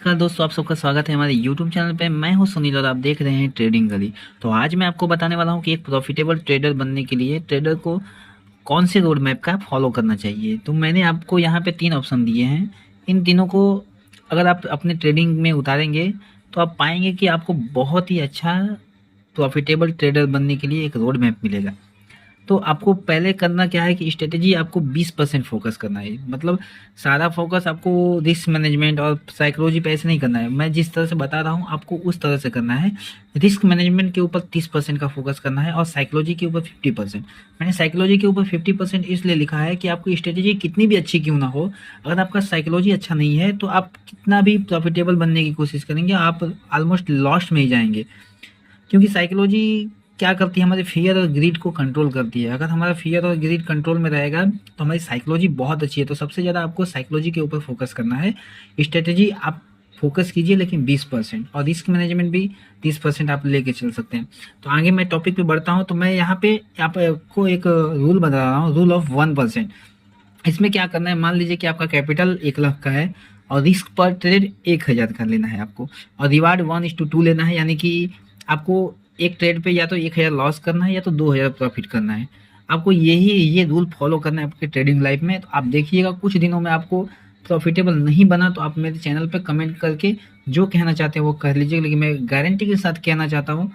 नमस्कार दोस्तों, आप सबका स्वागत है हमारे YouTube चैनल पे। मैं हूं सुनील और आप देख रहे हैं ट्रेडिंग गली। तो आज मैं आपको बताने वाला हूं कि एक प्रॉफिटेबल ट्रेडर बनने के लिए ट्रेडर को कौन से रोड मैप का फॉलो करना चाहिए। तो मैंने आपको यहाँ पे 3 ऑप्शन दिए हैं। इन तीनों को अगर आप अपने ट्रेडिंग में उतारेंगे तो आप पाएंगे कि आपको बहुत ही अच्छा प्रॉफिटेबल ट्रेडर बनने के लिए एक रोड मैप मिलेगा। तो आपको पहले करना क्या है कि स्ट्रेटेजी आपको 20% फोकस करना है। मतलब सारा फोकस आपको रिस्क मैनेजमेंट और साइकोलॉजी पे ऐसे नहीं करना है। मैं जिस तरह से बता रहा हूँ आपको उस तरह से करना है। रिस्क मैनेजमेंट के ऊपर 30% का फोकस करना है और साइकोलॉजी के ऊपर 50%। मैंने साइकोलॉजी के ऊपर 50% इसलिए लिखा है कि आपकी स्ट्रेटेजी कितनी भी अच्छी क्यों ना हो, अगर आपका साइकोलॉजी अच्छा नहीं है तो आप कितना भी प्रॉफिटेबल बनने की कोशिश करेंगे आप ऑलमोस्ट लॉस्ट में ही जाएंगे। क्योंकि साइकोलॉजी क्या करती है, हमारे फियर और ग्रीड को कंट्रोल करती है। अगर हमारा फियर और ग्रीड कंट्रोल में रहेगा तो हमारी साइकोलॉजी बहुत अच्छी है। तो सबसे ज़्यादा आपको साइकोलॉजी के ऊपर फोकस करना है। स्ट्रेटेजी आप फोकस कीजिए लेकिन 20%, और रिस्क मैनेजमेंट भी 30% आप लेके चल सकते हैं। तो आगे मैं टॉपिक पे बढ़ता हूँ। तो मैं यहाँ पे आपको एक रूल बता रहा हूँ, रूल ऑफ 1%। इसमें क्या करना है, मान लीजिए कि आपका कैपिटल 1 लाख का है और रिस्क पर ट्रेड 1000 का लेना है आपको, और रिवार्ड 1:2 लेना है। यानी कि आपको एक ट्रेड पे या तो 1000 लॉस करना है या तो 2000 प्रॉफिट करना है। आपको ये रूल फॉलो करना है आपके ट्रेडिंग लाइफ में। तो आप देखिएगा कुछ दिनों में आपको प्रॉफिटेबल नहीं बना तो आप मेरे चैनल पे कमेंट करके जो कहना चाहते हैं वो कह लीजिए। लेकिन मैं गारंटी के साथ कहना चाहता हूँ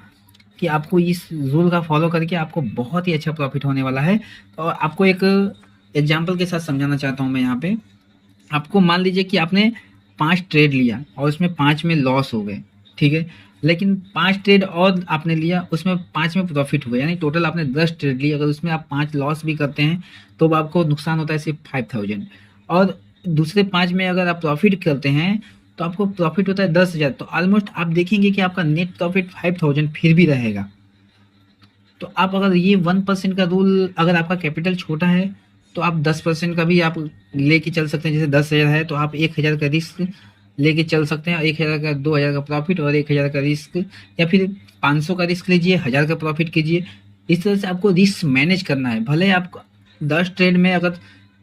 कि आपको इस रूल का फॉलो करके आपको बहुत ही अच्छा प्रॉफिट होने वाला है। और आपको एक एग्जाम्पल के साथ समझाना चाहता हूँ मैं यहाँ पे। आपको मान लीजिए कि आपने 5 ट्रेड लिया और उसमें 5 में लॉस हो गए, ठीक है। लेकिन 5 ट्रेड और आपने लिया, उसमें 5 में प्रॉफिट हुआ, यानी टोटल आपने 10 ट्रेड लिए। अगर उसमें आप 5 लॉस भी करते हैं तो आपको नुकसान होता है सिर्फ 5000। और दूसरे 5 में अगर आप प्रॉफिट करते हैं तो आपको प्रॉफिट होता है 10,000। तो ऑलमोस्ट आप देखेंगे कि आपका नेट प्रॉफिट 5000 फिर भी रहेगा। तो आप अगर ये 1% का रूल, अगर आपका कैपिटल छोटा है तो आप 10% का भी आप लेके चल सकते हैं। जैसे 10,000 है तो आप 1000 का रिस्क लेके चल सकते हैं, 1000 का 2000 का प्रॉफिट और 1000 का रिस्क, या फिर 500 का रिस्क लीजिए, 1000 का प्रॉफिट कीजिए। इस तरह से आपको रिस्क मैनेज करना है। भले आप 10 ट्रेड में अगर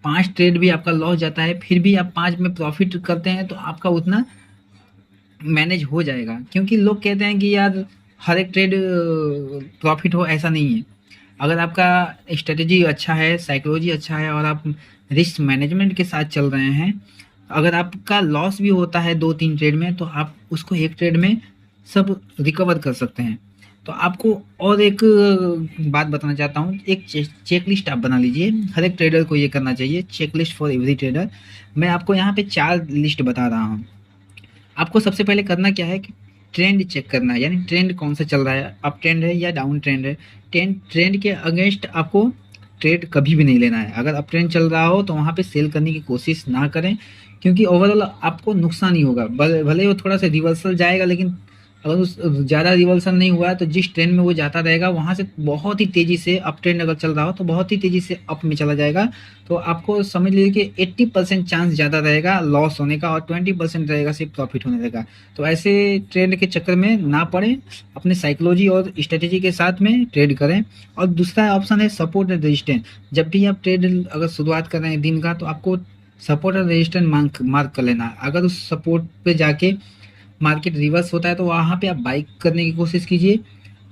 5 ट्रेड भी आपका लॉस जाता है फिर भी आप 5 में प्रॉफिट करते हैं तो आपका उतना मैनेज हो जाएगा। क्योंकि लोग कहते हैं कि यार हर एक ट्रेड प्रॉफिट हो, ऐसा नहीं है। अगर आपका स्ट्रेटेजी अच्छा है, साइकोलॉजी अच्छा है और आप रिस्क मैनेजमेंट के साथ चल रहे हैं, अगर आपका लॉस भी होता है 2-3 ट्रेड में तो आप उसको एक ट्रेड में सब रिकवर कर सकते हैं। तो आपको और एक बात बताना चाहता हूँ, एक चेक लिस्ट आप बना लीजिए। हर एक ट्रेडर को ये करना चाहिए, check list for every trader. मैं आपको यहाँ पे 4 लिस्ट बता रहा हूँ। आपको सबसे पहले करना क्या है कि ट्रेंड चेक करना है, यानी ट्रेंड कौन सा चल रहा है, अप ट्रेंड है या डाउन ट्रेंड है। ट्रेंड के अगेंस्ट आपको ट्रेड कभी भी नहीं लेना है। अगर अप ट्रेंड चल रहा हो तो वहाँ पे सेल करने की कोशिश ना करें, क्योंकि ओवरऑल आपको नुकसान ही होगा। भले वो थोड़ा सा रिवर्सल जाएगा, लेकिन अगर उस ज़्यादा रिवर्सल नहीं हुआ है तो जिस ट्रेंड में वो जाता रहेगा वहाँ से बहुत ही तेज़ी से, अप ट्रेंड अगर चल रहा हो तो बहुत ही तेज़ी से अप में चला जाएगा। तो आपको समझ लीजिए कि 80% चांस ज़्यादा रहेगा लॉस होने का और 20% रहेगा सिर्फ प्रॉफिट होने का। तो ऐसे ट्रेंड के चक्कर में ना पड़े, अपने साइकोलॉजी और स्ट्रेटेजी के साथ में ट्रेड करें। और दूसरा ऑप्शन है सपोर्ट एंड रेजिस्टेंस। जब भी आप ट्रेड अगर शुरुआत कर रहे हैं दिन का तो आपको सपोर्ट और रेजिस्टेंस मार्क कर लेना है। अगर उस सपोर्ट पे जाके मार्केट रिवर्स होता है तो वहाँ पे आप बाइक करने की कोशिश कीजिए।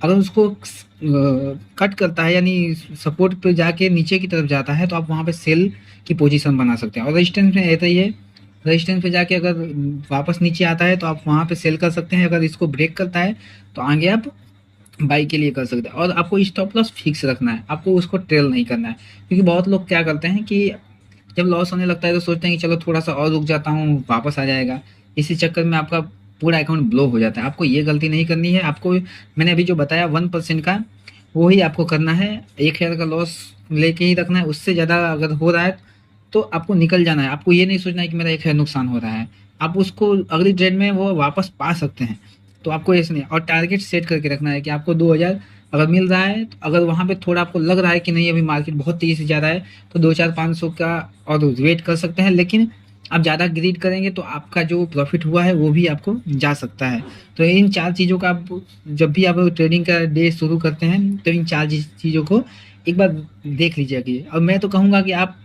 अगर उसको कट करता है, यानी सपोर्ट पे जाके नीचे की तरफ जाता है, तो आप वहाँ पे सेल की पोजीशन बना सकते हैं। और रेजिस्टेंस में ऐसा ही है, रेजिस्टेंस पे जाके अगर वापस नीचे आता है तो आप वहाँ पे सेल कर सकते हैं। अगर इसको ब्रेक करता है तो आगे आप बाई के लिए कर सकते हैं। और आपको स्टॉप लॉस फिक्स रखना है, आपको उसको ट्रेल नहीं करना है। क्योंकि बहुत लोग क्या करते हैं कि जब लॉस होने लगता है तो सोचते हैं कि चलो थोड़ा सा और रुक जाता हूँ, वापस आ जाएगा। इसी चक्कर में आपका पूरा अकाउंट ब्लॉक हो जाता है। आपको ये गलती नहीं करनी है। आपको मैंने अभी जो बताया 1% का, वो ही आपको करना है। 1000 का लॉस लेके ही रखना है। उससे ज़्यादा अगर हो रहा है तो आपको निकल जाना है। आपको ये नहीं सोचना है कि मेरा 1000 नुकसान हो रहा है। आप उसको अगली ट्रेड में वो वापस पा सकते हैं। तो आपको ऐसे नहीं, और टारगेट सेट करके रखना है कि आपको 2000 अगर मिल रहा है तो अगर वहाँ पे थोड़ा आपको लग रहा है कि नहीं अभी मार्केट बहुत तेज़ी से जा रहा है तो 2-4-500 का और वेट कर सकते हैं। लेकिन आप ज़्यादा ग्रीड करेंगे तो आपका जो प्रॉफिट हुआ है वो भी आपको जा सकता है। तो इन 4 चीज़ों का आप जब भी आप ट्रेडिंग का डे शुरू करते हैं तो इन 4 चीज़ों को एक बार देख लीजिए। और मैं तो कहूँगा कि आप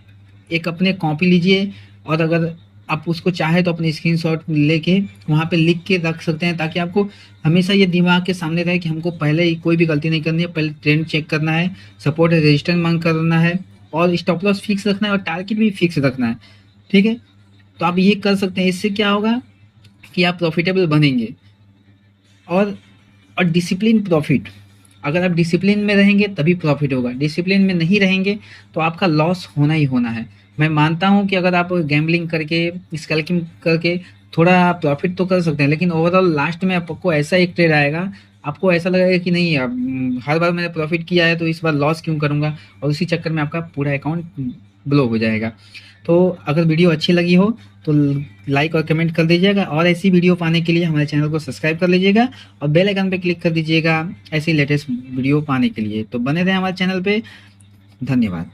एक अपने कॉपी लीजिए, और अगर आप उसको चाहे तो अपने स्क्रीनशॉट लेके वहाँ पे लिख के रख सकते हैं, ताकि आपको हमेशा ये दिमाग के सामने रहे कि हमको पहले ही कोई भी गलती नहीं करनी है, पहले ट्रेंड चेक करना है, सपोर्ट रेजिस्टेंस मांग करना है, और स्टॉप लॉस फिक्स रखना है और टारगेट भी फिक्स रखना है। ठीक है, तो आप ये कर सकते हैं। इससे क्या होगा कि आप प्रॉफिटेबल बनेंगे। और डिसिप्लिन प्रॉफिट, अगर आप डिसिप्लिन में रहेंगे तभी प्रॉफिट होगा, डिसिप्लिन में नहीं रहेंगे तो आपका लॉस होना ही होना है। मैं मानता हूँ कि अगर आप गैम्बलिंग करके, स्कैल्पिंग करके थोड़ा प्रॉफिट तो कर सकते हैं, लेकिन ओवरऑल लास्ट में आपको ऐसा एक ट्रेड आएगा, आपको ऐसा लगेगा कि नहीं, अब हर बार मैंने प्रॉफिट किया है तो इस बार लॉस क्यों करूँगा, और उसी चक्कर में आपका पूरा अकाउंट ब्लो हो जाएगा। तो अगर वीडियो अच्छी लगी हो तो लाइक और कमेंट कर दीजिएगा, और ऐसी वीडियो पाने के लिए हमारे चैनल को सब्सक्राइब कर लीजिएगा और बेल आइकन पे क्लिक कर दीजिएगा ऐसी लेटेस्ट वीडियो पाने के लिए। तो बने रहें हमारे चैनल पे। धन्यवाद।